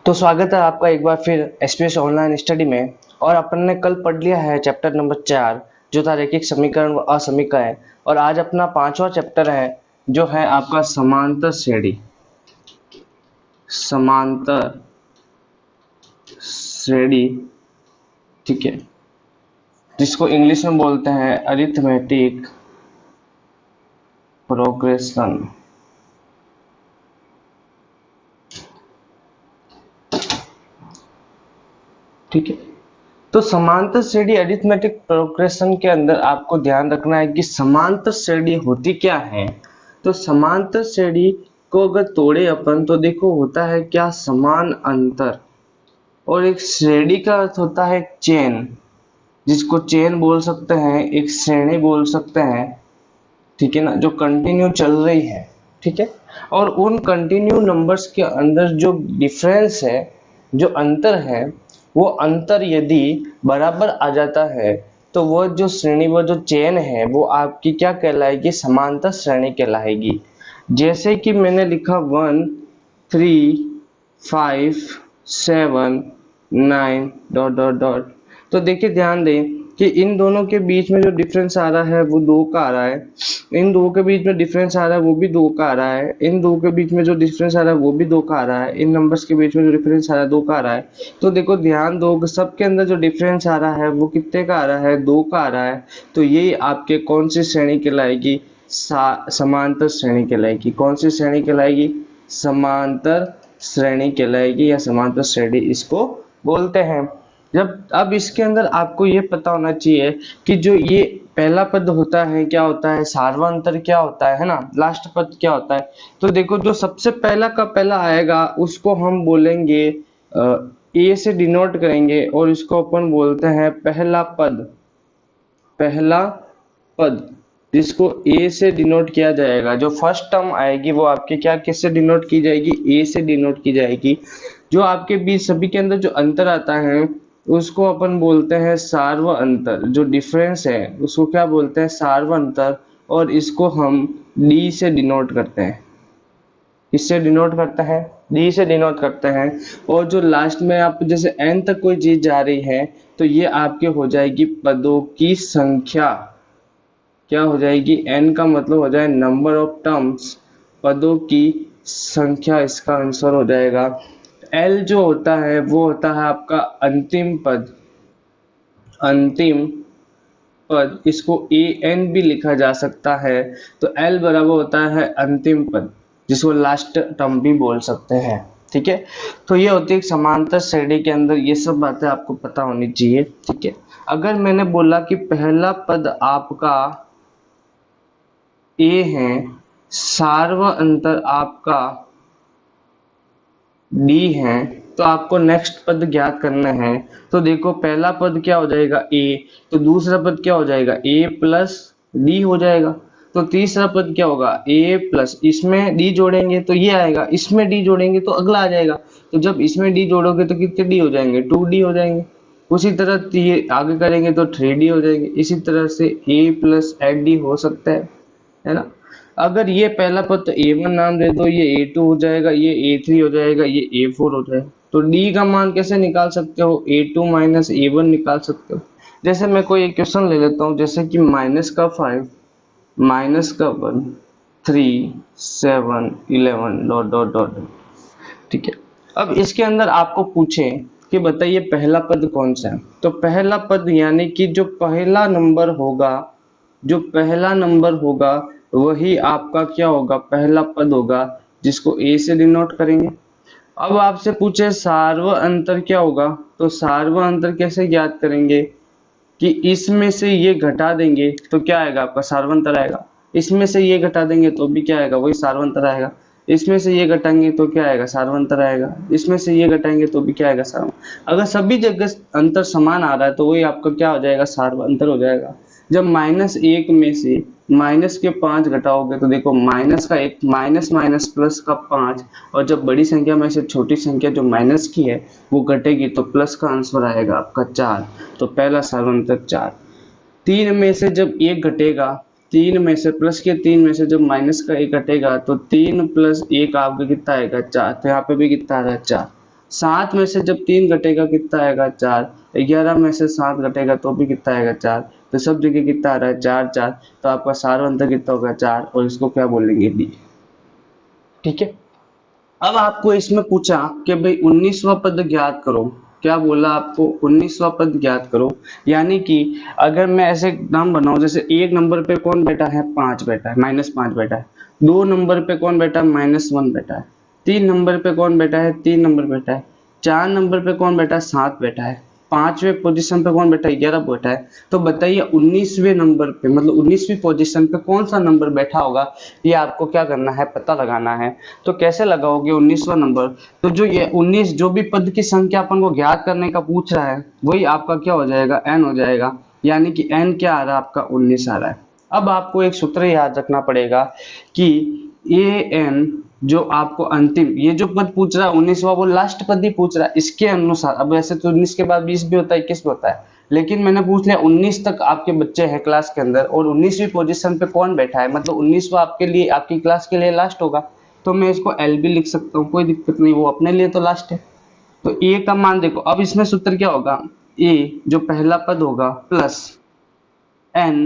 तो स्वागत है आपका एक बार फिर एसपीएस ऑनलाइन स्टडी में। और अपन ने कल पढ़ लिया है चैप्टर नंबर 4 जो था रैखिक समीकरण व असमीकरण। और आज अपना 5वां चैप्टर है जो है आपका समांतर श्रेणी। समांतर श्रेणी, ठीक है, जिसको इंग्लिश में बोलते हैं अरिथमेटिक प्रोग्रेशन। ठीक है, तो समांतर श्रेणी अरिथमेटिक प्रोग्रेशन के अंदर आपको ध्यान रखना है कि समांतर श्रेणी होती क्या है। तो समांतर श्रेणी को अगर तोड़े अपन तो देखो होता है क्या, समान अंतर। और एक श्रेणी का अर्थ होता है चेन, जिसको चेन बोल सकते हैं, एक श्रेणी बोल सकते हैं, ठीक है ना, जो कंटिन्यू चल रही है। ठीक है, और उन कंटिन्यू नंबर्स के अंदर जो डिफरेंस है, जो अंतर है, वो अंतर यदि बराबर आ जाता है तो वो जो श्रेणी, वो जो चेन है, वो आपकी क्या कहलाएगी, समांतर श्रेणी कहलाएगी। जैसे कि मैंने लिखा 1 3 5 7 9 डॉट डॉट डॉट। तो देखिए ध्यान दें कि इन दोनों के बीच में जो डिफरेंस आ रहा है वो 2 का आ रहा है, इन दो के बीच में डिफरेंस आ रहा है वो भी 2 का आ रहा है, इन दो के बीच में जो डिफरेंस आ रहा है वो भी 2 का आ रहा है, इन नंबर्स के बीच में जो डिफरेंस आ रहा है 2 का आ रहा है। तो देखो ध्यान दो, सबके अंदर जो डिफरेंस आ रहा है वो कितने का आ रहा है, 2 का आ रहा है। तो ये आपके कौन सी श्रेणी कहलाएगी, समांतर श्रेणी कहलाएगी। कौन सी श्रेणी कहलाएगी, समांतर श्रेणी कहलाएगी, या समांतर श्रेणी इसको बोलते हैं। जब अब इसके अंदर आपको ये पता होना चाहिए कि जो ये पहला पद होता है क्या होता है, सार्वंतर क्या होता है ना, लास्ट पद क्या होता है। तो देखो जो सबसे पहला का पहला आएगा उसको हम बोलेंगे ए से डिनोट करेंगे और इसको अपन बोलते हैं पहला पद। पहला पद जिसको ए से डिनोट किया जाएगा, जो फर्स्ट टर्म आएगी वो आपके क्या, किससे डिनोट की जाएगी, ए से डिनोट की जाएगी। जो आपके बीच सभी के अंदर जो अंतर आता है उसको अपन बोलते हैं सार्व अंतर। जो डिफरेंस है उसको क्या बोलते हैं, सार्व अंतर। और इसको हम डी से डिनोट करते हैं। इससे डिनोट करते हैं, डी से डिनोट करते हैं। और जो लास्ट में आप जैसे एन तक कोई चीज जा रही है तो ये आपके हो जाएगी पदों की संख्या। क्या हो जाएगी, एन का मतलब हो जाए नंबर ऑफ टर्म्स, पदों की संख्या इसका आंसर हो जाएगा। एल जो होता है वो होता है आपका अंतिम पद। अंतिम पद, इसको ए एन भी लिखा जा सकता है। तो एल बराबर होता है अंतिम पद, जिसको लास्ट टर्म भी बोल सकते हैं। ठीक है, तो ये होती है समांतर श्रेणी के अंदर, ये सब बातें आपको पता होनी चाहिए। ठीक है, अगर मैंने बोला कि पहला पद आपका ए है, सार्व अंतर आपका डी है, तो आपको नेक्स्ट पद ज्ञात करना है। तो देखो पहला पद क्या हो जाएगा, ए, तो दूसरा पद क्या हो जाएगा, ए प्लस डी हो जाएगा। तो तीसरा पद क्या होगा, ए प्लस, इसमें डी जोड़ेंगे तो ये आएगा, इसमें डी जोड़ेंगे तो अगला आ जाएगा। तो जब इसमें डी जोड़ोगे तो कितने डी हो जाएंगे, 2D हो जाएंगे। उसी तरह ये आगे करेंगे तो 3D हो जाएंगे। इसी तरह से ए प्लस एड डी हो सकता है ना। अगर ये पहला पद तो A1 नाम दे दो, ये A2 हो जाएगा, ये A3 हो जाएगा, ये A4 हो जाएगा। तो D का मान कैसे निकाल सकते हो, A2 माइनस A1 निकाल सकते हो। जैसे मैं कोई एक क्वेश्चन ले लेता हूँ, जैसे कि माइनस का 5 माइनस का 1 3 7 11 डॉट डॉट डॉट। ठीक है, अब इसके अंदर आपको पूछे कि बताइए पहला पद कौन सा है। तो पहला पद यानी कि जो पहला नंबर होगा, जो पहला नंबर होगा वही आपका क्या होगा, पहला पद होगा, जिसको ए से डिनोट करेंगे। अब आपसे पूछे सार्व अंतर क्या होगा, तो सार्व अंतर कैसे ज्ञात करेंगे कि इसमें से ये घटा देंगे तो क्या आएगा, आपका सार्वंतर आएगा। इसमें से ये घटा देंगे तो भी क्या आएगा, वही सार्वंतर आएगा। इसमें से ये घटाएंगे तो क्या आएगा, सार्वंतर आएगा। इसमें से ये घटाएंगे तो भी क्या आएगा, सार्वंतर। अगर सभी जगह अंतर समान आ रहा है तो वही आपका क्या हो जाएगा, सार्वंतर हो जाएगा। जब -1 में से माइनस के 5 घटाओगे तो देखो माइनस का 1 माइनस माइनस प्लस का 5, और जब बड़ी संख्या में से छोटी संख्या जो माइनस की है वो घटेगी तो प्लस का आंसर आएगा आपका 4। तो पहला सार्वंतर 4। 3 में से जब 1 घटेगा, 3 में से प्लस के 3 में से जब माइनस का 1 घटेगा तो 3 प्लस 1 आपका कितना आएगा, 4। तो यहाँ पे भी कितना आ रहा है, 4। 7 में से जब 3 घटेगा कितना आएगा 4, 11 में से 7 घटेगा तो भी कितना आएगा 4, तो सब जगह कितना आ रहा है 4 4, तो आपका सारा अंतर कितना होगा 4, और इसको क्या बोलेंगे डी। ठीक है। अब आपको इसमें पूछा कि भाई 19वां पद ज्ञात करो। क्या बोला आपको? 19वां पद ज्ञात करो। यानी कि अगर मैं ऐसे नाम बनाऊं, जैसे एक नंबर पे कौन बैठा है? 5 बैठा है, -5 बैठा है। 2 नंबर पे कौन बैठा है? -1 बैठा है। 3 नंबर पे कौन बैठा है? 3 नंबर बैठा है। 4 नंबर पे कौन बैठा है? 7 बैठा है। 5वें पोजीशन पे कौन बैठा है? 11 बैठा है। तो बताइए 19वें नंबर पे, मतलब 19वीं पोजीशन पे कौन सा नंबर बैठा होगा? ये आपको क्या करना है? पता लगाना है। तो कैसे लगाओगे 19वां नंबर? तो जो ये 19 जो भी पद की संख्या अपन को ज्ञात करने का पूछ रहा है, वही आपका क्या हो जाएगा? n हो जाएगा। यानी कि n क्या आ रहा है आपका? 19 आ रहा है। अब आपको एक सूत्र याद रखना पड़ेगा कि an जो आपको अंतिम ये जो पद पूछ रहा है 19वां, वो लास्ट पद ही पूछ रहा है इसके अनुसार। अब वैसे तो 19 के बाद 20 भी होता है, 21 भी होता है, लेकिन मैंने पूछ लिया 19 तक आपके बच्चे हैं क्लास के अंदर, और 19वीं पोजीशन पे कौन बैठा है, मतलब 19वां आपके लिए, आपकी क्लास के लिए लास्ट होगा। तो मैं इसको एल भी लिख सकता हूँ, कोई दिक्कत नहीं, वो अपने लिए तो लास्ट है। तो ए का मान देखो, अब इसमें सूत्र क्या होगा? ए जो पहला पद होगा प्लस n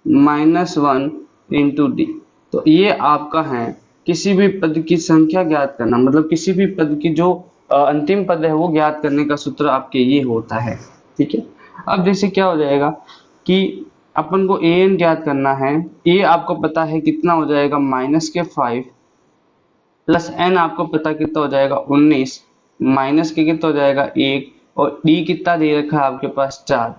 -1 इंटू डी। तो ये आपका है किसी भी पद की संख्या ज्ञात करना, मतलब किसी भी पद की जो अंतिम पद है वो ज्ञात करने का सूत्र आपके ये होता है। ठीक है। अब जैसे क्या हो जाएगा कि अपन को ए एन ज्ञात करना है। ए आपको पता है कितना हो जाएगा? -5 प्लस एन आपको पता कितना हो जाएगा? 19 माइनस के कितना हो जाएगा? 1, और डी कितना दे रखा है आपके पास? 4।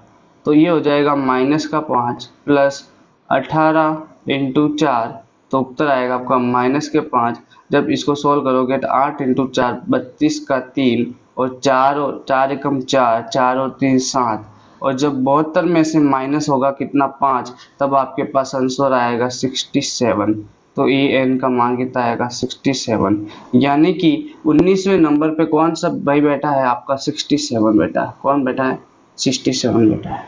तो ये हो जाएगा -5 प्लस 18 इंटू 4, तो उत्तर आएगा आपका -5। जब इसको सोल्व करोगे तो 8 इंटू 4 32 का 3, और 4 और 4 एकम 4, 4 और 3 7, और जब 72 में से माइनस होगा कितना? 5, तब आपके पास आंसर आएगा 67। तो ए एन का मान कितना आएगा? 67। यानी कि 19वें नंबर पे कौन सा भाई बैठा है आपका? 67 बैठा है। कौन बैठा है? 67 बैठा है।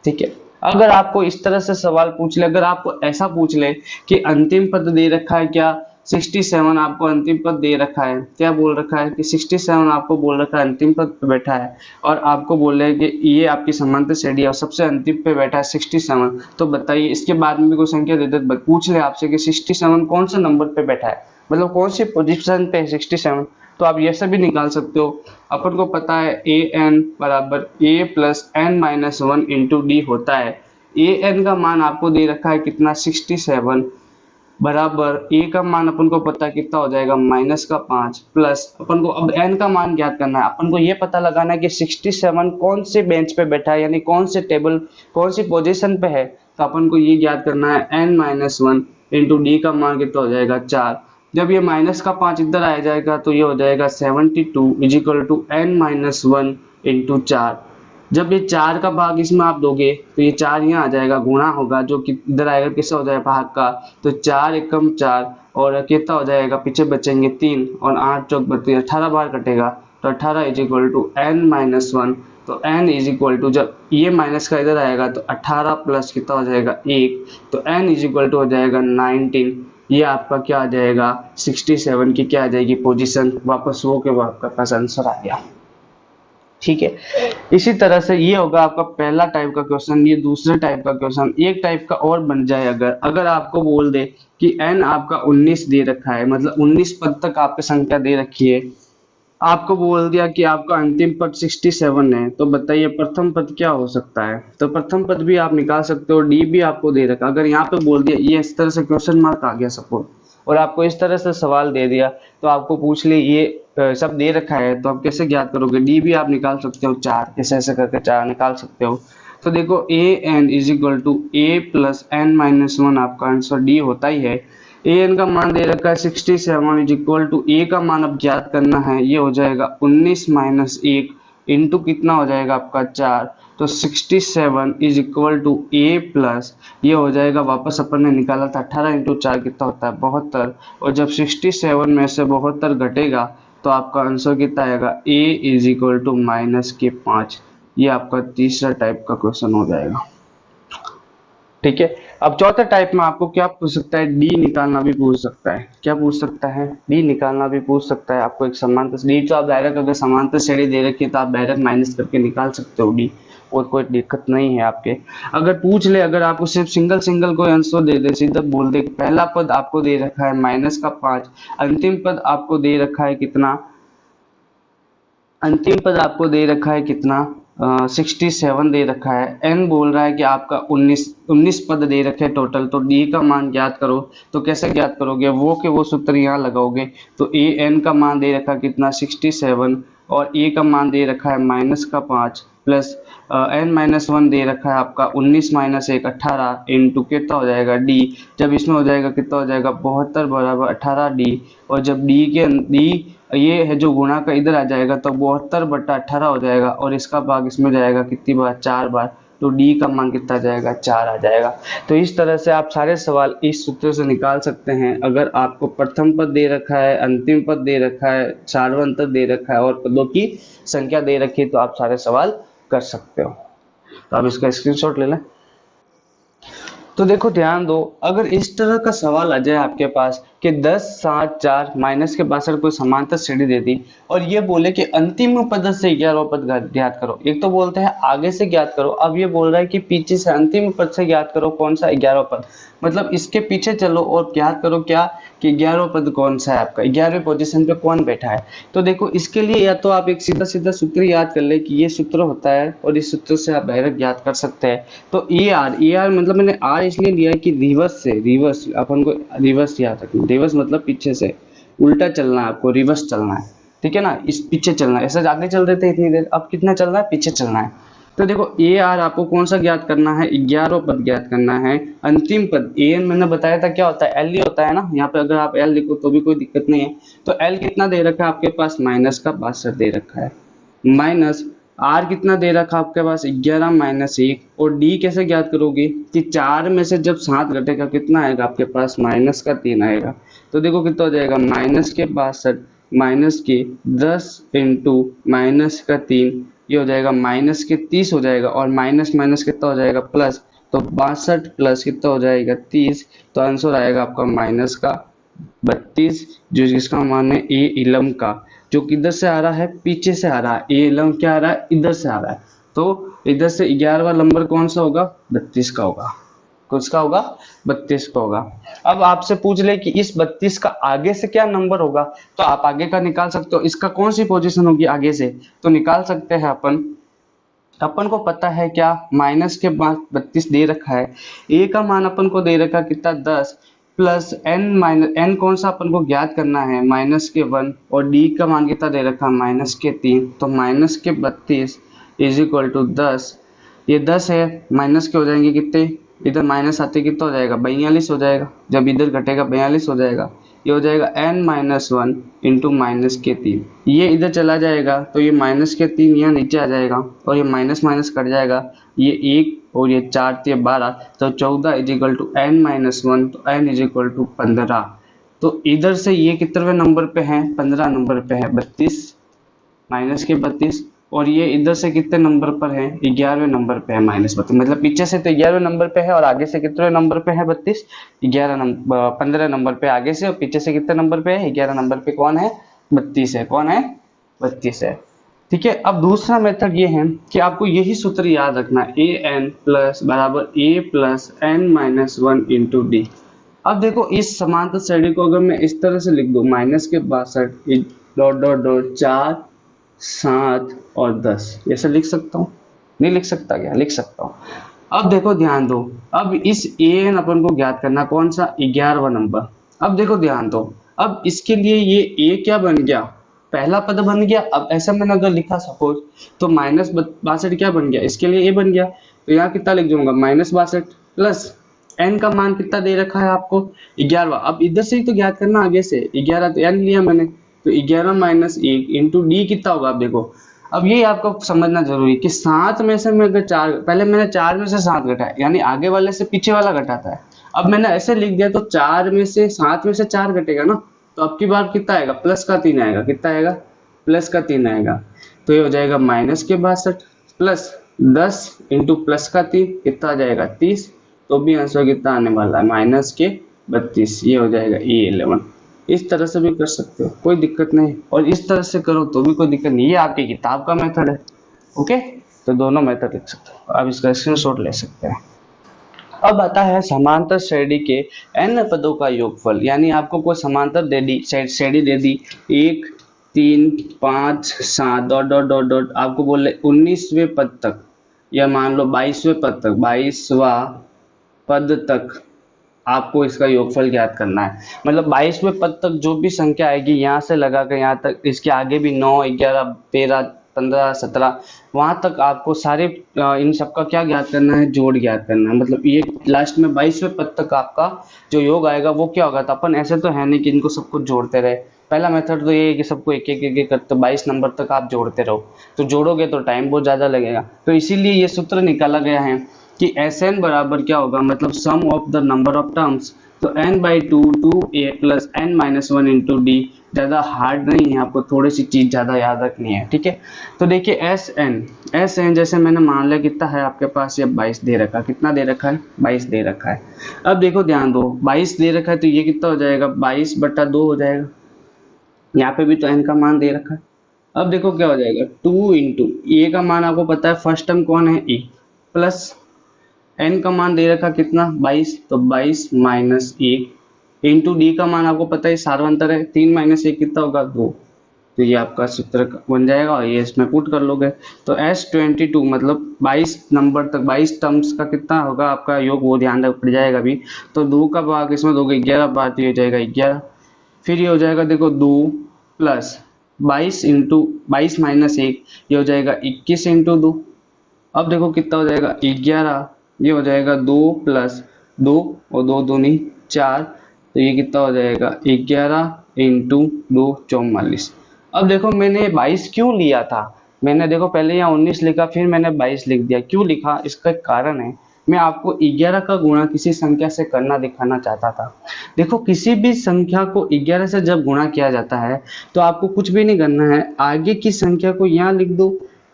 ठीक है। अगर आपको इस तरह से सवाल पूछ ले, अगर आपको ऐसा पूछ ले कि अंतिम पद दे रखा है क्या? 67 आपको अंतिम पद दे रखा है, क्या बोल रखा है कि 67 आपको बोल रखा है अंतिम पद पे बैठा है, और आपको बोले कि ये आपकी समांतर श्रेणी है और सबसे अंतिम पे बैठा है 67, तो बताइए इसके बाद में भी कोई संख्या दे दे, पूछ ले आपसे कि 67 कौन सा नंबर पे बैठा है, मतलब कौन सी पोजीशन पे है 67, तो आप ये सब भी निकाल सकते हो। अपन को पता है ए एन बराबर A plus N minus 1 into D होता है। ए एन का मान आपको दे रखा है कितना? 67 बराबर ए का मान अपन को पता है कितना हो जाएगा? -5 प्लस अपन को अब एन का मान ज्ञात करना है। अपन को ये पता लगाना है कि 67 कौन से बेंच पे बैठा है, यानी कौन से टेबल, कौन सी पोजीशन पे है, तो अपन को ये ज्ञात करना है n-1 इंटू डी का मान कितना हो जाएगा? 4। जब ये -5 इधर आ जाएगा तो ये हो जाएगा 72 is equal to n-1 into 4। जब ये 4 का भाग इसमें आप दोगे तो ये 4 यहाँ आ जाएगा, गुणा होगा, जो कि इधर आएगा किससे हो जाएगा? भाग का। तो 4 एकम 4, और कितना हो जाएगा? पीछे बचेंगे 3, और 8 चौक 32, 18 बार कटेगा, तो 18 इज इक्वल टू n-1। तो n इज इक्वल टू, जब ये माइनस का इधर आएगा तो 18 प्लस कितना हो जाएगा? 1, तो n इज इक्वल टू हो जाएगा 19। ये आपका क्या आ जाएगा? 67 की क्या आ जाएगी? पोजीशन। वापस वो के वो आपका पास आंसर आ गया। ठीक है। इसी तरह से ये होगा आपका पहला टाइप का क्वेश्चन। ये दूसरे टाइप का क्वेश्चन एक टाइप का और बन जाए, अगर अगर आपको बोल दे कि n आपका 19 दे रखा है, मतलब 19 पद तक आपकी संख्या दे रखी है, आपको बोल दिया कि आपका अंतिम पद 67 है, तो बताइए प्रथम पद क्या हो सकता है? तो प्रथम पद भी आप निकाल सकते हो, डी भी आपको दे रखा। अगर यहाँ पे बोल दिया, ये इस तरह से क्वेश्चन मार्क आ गया सपोज, और आपको इस तरह से सवाल दे दिया, तो आपको पूछ ले ये सब दे रखा है, तो आप कैसे ज्ञात करोगे? डी भी आप निकाल सकते हो, 4 ऐसे ऐसे करके 4 निकाल सकते हो। तो देखो A N is equal to A plus N minus 1, आपका आंसर डी होता ही है। ए एन का मान दे रखा है 67 इज इक्वल टू ए का मान अब ज्ञात करना है, ये हो जाएगा 19 माइनस 1 इंटू कितना हो जाएगा आपका 4, तो 67 is equal to A plus, ये हो जाएगा, वापस अपन ने निकाला था 18 इंटू 4 कितना होता है? 72, और जब 67 में से 72 घटेगा तो आपका आंसर कितना आएगा? ए इज इक्वल टू -5। ये आपका तीसरा टाइप का क्वेश्चन हो जाएगा। ठीक है। अब चौथा टाइप में आपको क्या पूछ सकता है, डी निकालना भी पूछ सकता है। क्या पूछ सकता है, डी निकालना भी पूछ सकता है आपको। एक समांतर डी तो आप डायरेक्ट अगर समांतर श्रेणी दे रखी है तो आप डायरेक्ट माइनस करके निकाल सकते हो डी, और कोई दिक्कत नहीं है आपके। अगर पूछ ले, अगर आपको सिर्फ सिंगल सिंगल कोई आंसर दे दे, सीधा बोल दे पहला पद आपको दे रखा है -5, अंतिम पद आपको दे रखा है कितना, अंतिम पद आपको दे रखा है कितना, 67 दे रखा है, एन बोल रहा है कि आपका 19 पद दे रखे टोटल, तो डी का मान ज्ञात करो। तो कैसे ज्ञात करोगे, वो के वो सूत्र यहाँ लगाओगे। तो ए एन का मान दे रखा कितना 67, और ए का मान दे रखा है -5 प्लस n-1 दे रखा है आपका 19 - 1 18 इंटू कितना हो जाएगा डी। जब इसमें हो जाएगा कितना हो जाएगा 72 बराबर 18 डी, और जब डी के डी ये है जो गुणा का इधर आ जाएगा तो 72/18 हो जाएगा, और इसका भाग इसमें जाएगा कितनी बार, 4 बार। तो डी का मान कितना जाएगा, 4 आ जाएगा। तो इस तरह से आप सारे सवाल इस सूत्र से निकाल सकते हैं। अगर आपको प्रथम पद दे रखा है, अंतिम पद दे रखा है, सार्वंतर दे रखा है और पदों की संख्या दे रखी है, तो आप सारे सवाल कर सकते हो। तो आप इसका स्क्रीनशॉट ले लें। तो देखो ध्यान दो, अगर इस तरह का सवाल आ जाए आपके पास कि 10 7 4 माइनस के 62 कोई समांतर श्रेणी दे दी, और ये बोले कि अंतिम पद से 11वां पद ज्ञात करो। एक तो बोलते हैं आगे से ज्ञात करो, अब ये बोल रहा है कि पीछे से अंतिम पद से ज्ञात करो। कौन सा, 11वां पद। मतलब इसके पीछे चलो और ज्ञात करो क्या, कि 11वां पद कौन सा है आपका, 11वें पोजीशन पे कौन बैठा है। तो देखो इसके लिए या तो आप एक सीधा सीधा सूत्र याद कर ले कि ये सूत्र होता है, और इस सूत्र से आप डायरेक्ट ज्ञात कर सकते हैं। तो ए आर मतलब मैंने आर इसलिए लिया है कि रिवर्स से, रिवर्स अपन को रिवर्स याद रखना। रिवर्स मतलब पीछे से, उल्टा चलना है आपको, रिवर्स चलना है, ठीक है ना। इस पीछे चलना है, ऐसा आगे चल रहे थे इतनी देर, अब कितना चल रहा है, पीछे चलना है। तो देखो ए आर आपको कौन सा ज्ञात करना है, 11वां पद ज्ञात करना है। अंतिम पद ए एन मैंने बताया था क्या होता है, एल ही होता है ना। यहाँ पे अगर आप एल लिखो तो भी कोई दिक्कत नहीं है। तो एल कितना दे रखा है आपके पास, -62 दे रखा है, माइनस आर कितना दे रखा है आपके पास, 11 - 1। और डी कैसे ज्ञात करोगे कि 4 में से जब 7 घटेगा कितना आएगा आपके पास, -3 आएगा। तो देखो कितना हो जाएगा, -62 -10 इंटू -3, ये हो जाएगा -30 हो जाएगा, और माइनस माइनस कितना हो जाएगा, प्लस। तो 62 प्लस कितना हो जाएगा 30। तो आंसर आएगा आपका -32, जो जिसका मान है ए इलम का, जो किधर से आ रहा है, पीछे से आ रहा है। ए इलम क्या आ रहा है, इधर से आ रहा है। तो इधर से 11वां नंबर कौन सा होगा, 32 का होगा। किसका होगा, 32 का होगा। अब आपसे पूछ ले कि इस 32 का आगे से क्या नंबर होगा, तो आप आगे का निकाल सकते हो। इसका कौन सी पोजीशन होगी आगे से, तो निकाल सकते हैं अपन। अपन को पता है क्या, माइनस के बाद 32 दे रखा है, ए का मान अपन को दे रखा कितना 10, प्लस एन माइनस एन कौन सा अपन को ज्ञात करना है, -1, और डी का मान कितना दे रखा है, -3। तो -32 इज इक्वल टू 10। ये 10 है, माइनस के हो जाएंगे कितने, इधर माइनस आते कितना हो जाएगा, 42 हो जाएगा। जब इधर घटेगा 42 हो जाएगा। ये हो जाएगा n-1 इंटू -3। ये इधर चला जाएगा तो ये -3 यहाँ नीचे आ जाएगा, और ये माइनस माइनस कट जाएगा। ये 1 और ये 4 ये 12, तो 14 इज इक्वल टू n-1, तो n इज इक्वल टू 15। तो इधर से ये कितने नंबर पे है, 15 नंबर पे है 32, -32। और ये इधर से कितने नंबर पर है, 11वें नंबर पे है, -32। मतलब पीछे से तो 11वें नंबर पे है, और आगे से कितने नंबर पे है, 32। 11 नंबर 15 नंबर पे आगे से, और पीछे से कितने नंबर पे है, 11 नंबर पे कौन है, 32 है। कौन है, 32 है। ठीक है। अब दूसरा मेथड ये है कि आपको यही सूत्र याद रखना है, ए एन प्लस बराबर A plus n-1 into D. अब देखो इस समांतर श्रेणी को अगर मैं इस तरह से लिख दूं, -62 डॉट डॉट डॉट 4 7 और 10, ऐसे लिख सकता हूँ, नहीं लिख सकता क्या, लिख सकता हूँ। अब देखो ध्यान दो, अब इस ए एन अपन को ज्ञात करना, कौन सा, 11वां नंबर। अब देखो ध्यान दो, अब इसके लिए ये ए क्या बन गया, पहला पद बन गया। अब ऐसा मैंने अगर लिखा सपोज, तो -62 क्या बन गया, इसके लिए ए बन गया। तो यहाँ कितना लिख दूंगा, -62 प्लस एन का मान कितना दे रखा है आपको, 11वां। अब इधर से ही तो ज्ञात करना, आगे से 11 तो एन लिया मैंने, तो 11-1 इंटू डी कितना होगा। आप देखो अब ये आपको समझना जरूरी कि 7 में से मैं अगर 4, पहले मैंने 4 में से 7 घटाया, यानी आगे वाले से पीछे वाला घटाता है। अब मैंने ऐसे लिख दिया तो 4 में से 7 में से 4 घटेगा ना, तो अब की बार कितना आएगा, +3 आएगा। कितना आएगा, +3 आएगा। तो ये हो जाएगा -62 प्लस 10 इंटू +3 कितना आ जाएगा, 30। तो भी आंसर कितना आने वाला है, -32। ये हो जाएगा E11। इस तरह से भी कर सकते हो, कोई दिक्कत नहीं, और इस तरह से करो तो भी कोई दिक्कत नहीं। ये आपकी किताब का मेथड है। ओके, तो दोनों मेथड लिख सकते हो, आप इसका स्क्रीनशॉट ले सकते हैं। अब आता है समांतर श्रेणी के n पदों का योगफल, यानी आपको कोई समांतर श्रेणी दे दी 1 3 5 7 डॉट डॉट डॉट डॉट, आपको बोले 19वें पद तक, या मान लो 22वें पद तक, 22वां पद तक आपको इसका योगफल ज्ञात करना है। मतलब 22वें पद तक जो भी संख्या आएगी यहाँ से लगा कर यहाँ तक, इसके आगे भी 9 11 13 15 17 वहां तक आपको सारे इन सबका क्या ज्ञात करना है, जोड़ ज्ञात करना है। मतलब ये लास्ट में 22वें पद तक आपका जो योग आएगा वो क्या होगा। तो अपन ऐसे तो है नहीं कि इनको सबको जोड़ते रहे। पहला मेथड तो ये है कि सबको एक एक एक करते 22 नंबर तक आप जोड़ते रहो, तो जोड़ोगे तो टाइम बहुत ज्यादा लगेगा। तो इसीलिए ये सूत्र निकाला गया है कि Sn बराबर क्या होगा, मतलब sum of the number of terms. तो n by two 2a plus n minus one into D, ज़्यादा हार्ड नहीं है, आपको थोड़ी सी चीज़ ज़्यादा याद रखनी है। ठीक है, तो देखिए Sn जैसे मैंने मान लिया कितना है आपके पास, ये 22 दे रखा है। कितना दे रखा है, 22 दे रखा है। अब देखो ध्यान दो, 22 दे रखा है तो ये कितना हो जाएगा, 22/2 हो जाएगा। यहाँ पे भी तो n का मान दे रखा है। अब देखो क्या हो जाएगा, 2 इंटू ए का मान आपको पता है, फर्स्ट टर्म कौन है, e, प्लस n का मान दे रखा कितना, 22, तो 22 माइनस 1 इंटू डी का मान आपको पता है सार्वंतर है, 3 माइनस 1 कितना होगा, 2। तो ये आपका सूत्र बन जाएगा और ये इसमें पुट कर लोगे। तो S22 मतलब 22 नंबर तक 22 टर्म्स का कितना होगा आपका योग, वो ध्यान रख पड़ जाएगा अभी। तो 2 का भाग इसमें दोगे 11 बार, तो ये हो जाएगा 11। फिर ये हो जाएगा देखो 2 प्लस 22 इंटू 22 माइनस 1, ये हो जाएगा 21 इंटू 2। अब देखो कितना हो जाएगा, 11। ये हो जाएगा 2 प्लस 2 और 2 दूनी 4, तो ये कितना हो जाएगा 11 इंटू 2 44। अब देखो मैंने 22 क्यों लिया था, मैंने देखो पहले यहाँ 19 लिखा, फिर मैंने 22 लिख दिया। क्यों लिखा, इसका एक कारण है। मैं आपको 11 का गुणा किसी संख्या से करना दिखाना चाहता था। देखो किसी भी संख्या को 11 से जब गुणा किया जाता है तो आपको कुछ भी नहीं करना है, आगे की संख्या को यहाँ लिख दो,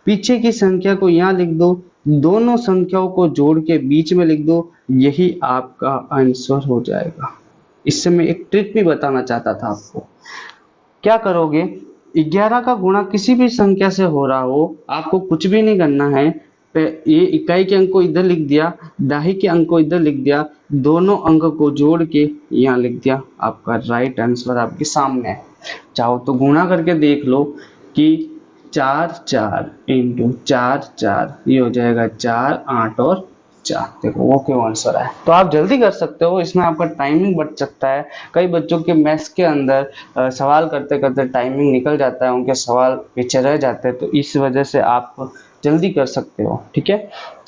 पीछे की संख्या को यहाँ लिख दो, दोनों संख्याओं को जोड़ के बीच में लिख दो, यही आपका आंसर हो जाएगा। इससे मैं एक ट्रिक भी बताना चाहता था आपको। क्या करोगे, 11 का गुणा किसी भी संख्या से हो रहा हो, आपको कुछ भी नहीं करना है। ये इकाई के अंक को इधर लिख दिया, दाही के अंक को इधर लिख दिया, दोनों अंक को जोड़ के यहाँ लिख दिया, आपका राइट आंसर आपके सामने है। चाहो तो गुणा करके देख लो कि 4 4 इंटू 4 4, ये हो जाएगा 4 8 और 4। देखो वो क्यों आंसर है। तो आप जल्दी कर सकते हो, इसमें आपका टाइमिंग बच सकता है। कई बच्चों के मैथ्स के अंदर सवाल करते करते टाइमिंग निकल जाता है, उनके सवाल पीछे रह जाते हैं, तो इस वजह से आप जल्दी कर सकते हो। ठीक है,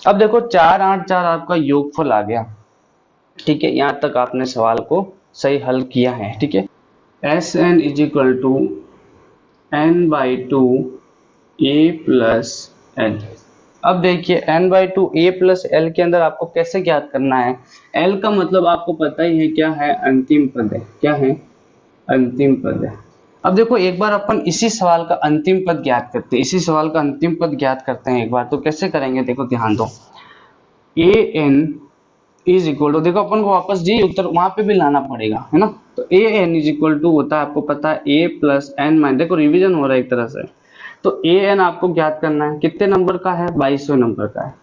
अब देखो 4 8 4 आपका योगफल आ गया। ठीक है, यहाँ तक आपने सवाल को सही हल किया है। ठीक है, Sn is equal to n by two A plus L. अब देखिए n by two A plus L के अंदर आपको कैसे ज्ञात करना है। l का मतलब आपको पता ही है क्या है, अंतिम पद है। क्या है, अंतिम पद है। अब देखो एक बार अपन इसी सवाल का अंतिम पद ज्ञात करते हैं, इसी सवाल का अंतिम पद ज्ञात करते हैं एक बार। तो कैसे करेंगे, देखो ध्यान दो, ए एन इज इक्वल टू, देखो अपन को वापस जी उत्तर वहां पे भी लाना पड़ेगा, है ना। तो ए एन इज इक्वल टू होता है, आपको पता है ए प्लस एन माइनस, देखो रिवीजन हो रहा है एक तरह से। तो ए एन आपको ज्ञात करना है, कितने नंबर का है, 22वें नंबर का है।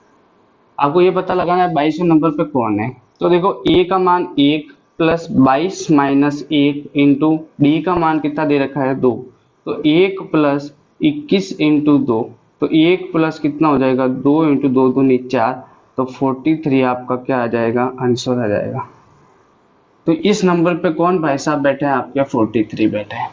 आपको ये पता लगाना है 22वें नंबर पे कौन है। तो देखो ए का मान 1 प्लस 22 माइनस 1 इंटू डी का मान कितना दे रखा है, 2। तो 1 प्लस 21 इंटू 2, तो 1 प्लस कितना हो जाएगा, 2 इंटू 2 दूनी 4, तो 43 आपका क्या आ जाएगा, आंसर आ जाएगा। तो इस नंबर पे कौन भाई साहब बैठे हैं, आपके 43 बैठे हैं।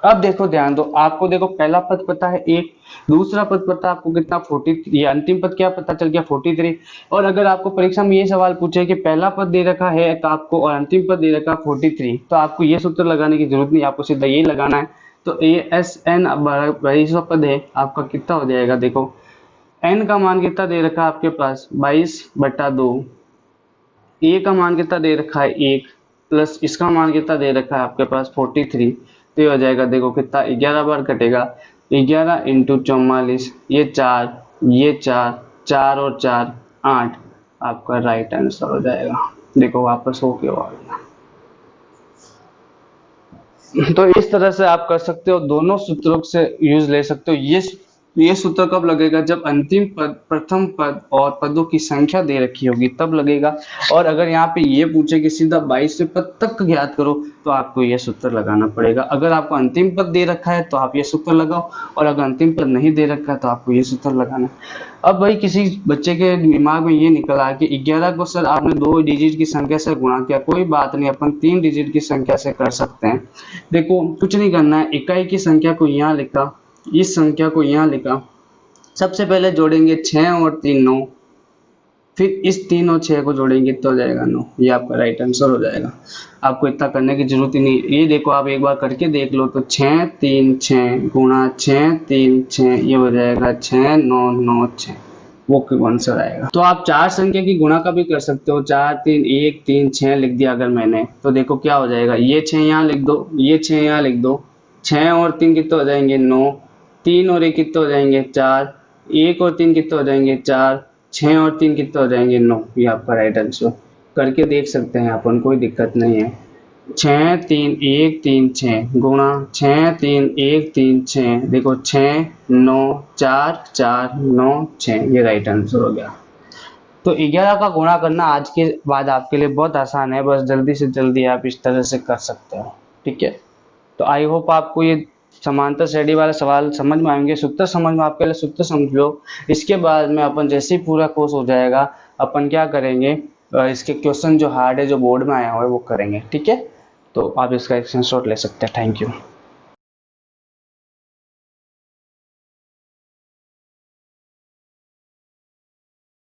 अब देखो ध्यान दो, आपको देखो पहला पद पता है 1, दूसरा पद पता है आपको कितना, 43, ये अंतिम पद क्या पता चल गया, 43। और अगर आपको परीक्षा में ये सवाल पूछे कि पहला पद दे रखा है तो आपको, और अंतिम पद दे रखा है 43, तो आपको ये सूत्र लगाने की जरूरत नहीं, आपको सीधा ये लगाना है। तो ए एस एन 22वां पद है आपका, कितना हो जाएगा, देखो एन का मान कितना दे रखा है आपके पास, 22/2, ए का मान कितना दे रखा है 1, प्लस इसका मान कितना दे रखा है आपके पास 43, तो ये हो जाएगा देखो कितना, 11 बार कटेगा, 11 इंटू 44, ये 4, ये 4, 4 और 4 8, आपका राइट आंसर हो जाएगा। देखो वापस हो गया आ गया। तो इस तरह से आप कर सकते हो, दोनों सूत्रों से यूज ले सकते हो। ये सूत्र कब लगेगा, जब अंतिम पद, प्रथम पद और पदों की संख्या दे रखी होगी तब लगेगा। और अगर यहाँ पे ये पूछे कि सीधा 22 से पद तक ज्ञात करो तो आपको ये सूत्र लगाना पड़ेगा। अगर आपको अंतिम पद दे रखा है तो आप ये सूत्र लगाओ, और अगर अंतिम पद नहीं दे रखा है तो आपको ये सूत्र लगाना है। अब भाई किसी बच्चे के दिमाग में ये निकला कि 11 को सर आपने 2 डिजिट की संख्या से गुणा किया, कोई बात नहीं, अपन 3 डिजिट की संख्या से कर सकते हैं। देखो कुछ नहीं करना है, इकाई की संख्या को यहाँ लिखा, इस संख्या को यहाँ लिखा, सबसे पहले जोड़ेंगे 6 और 3 9, फिर इस 3 और 6 को जोड़ेंगे तो हो जाएगा 9। ये आपका राइट आंसर हो जाएगा। आपको इतना करने की जरूरत ही नहीं। ये देखो आप एक बार करके देख लो तो 6 3 6 गुणा 6 3 6, ये हो जाएगा 6 9 9 6, वो क्यों आंसर आएगा। तो आप 4 संख्या की गुणा का भी कर सकते हो। 4 3 1 3 6 लिख दिया अगर मैंने, तो देखो क्या हो जाएगा, ये 6 यहाँ लिख दो, ये 6 यहाँ लिख दो, 6 और 3 कितने हो जाएंगे 9, 3 और 1 कितने हो जाएंगे 4, 1 और 3 कितने हो जाएंगे 4, 6 और 3 कितने हो जाएंगे 9। ये आपका राइट आंसर। करके देख सकते हैं अपन, कोई दिक्कत नहीं है। 6 3 1 3 6 गुणा 6 3 1 3 6, देखो 6 9 4 4 9 6, ये राइट आंसर हो गया। तो 11 का गुणा करना आज के बाद आपके लिए बहुत आसान है, बस जल्दी से जल्दी आप इस तरह से कर सकते हो। ठीक है, तो आई होप आपको ये समांतर श्रेणी वाला सवाल समझ में आएंगे। सूत्र समझ में, आपके लिए सूत्र समझ लो। इसके बाद में अपन जैसे ही पूरा कोर्स हो जाएगा अपन क्या करेंगे, इसके क्वेश्चन जो हार्ड है जो बोर्ड में आया हुआ है वो करेंगे। ठीक है, तो आप इसका एक स्क्रीनशॉट ले सकते हैं। Thank you.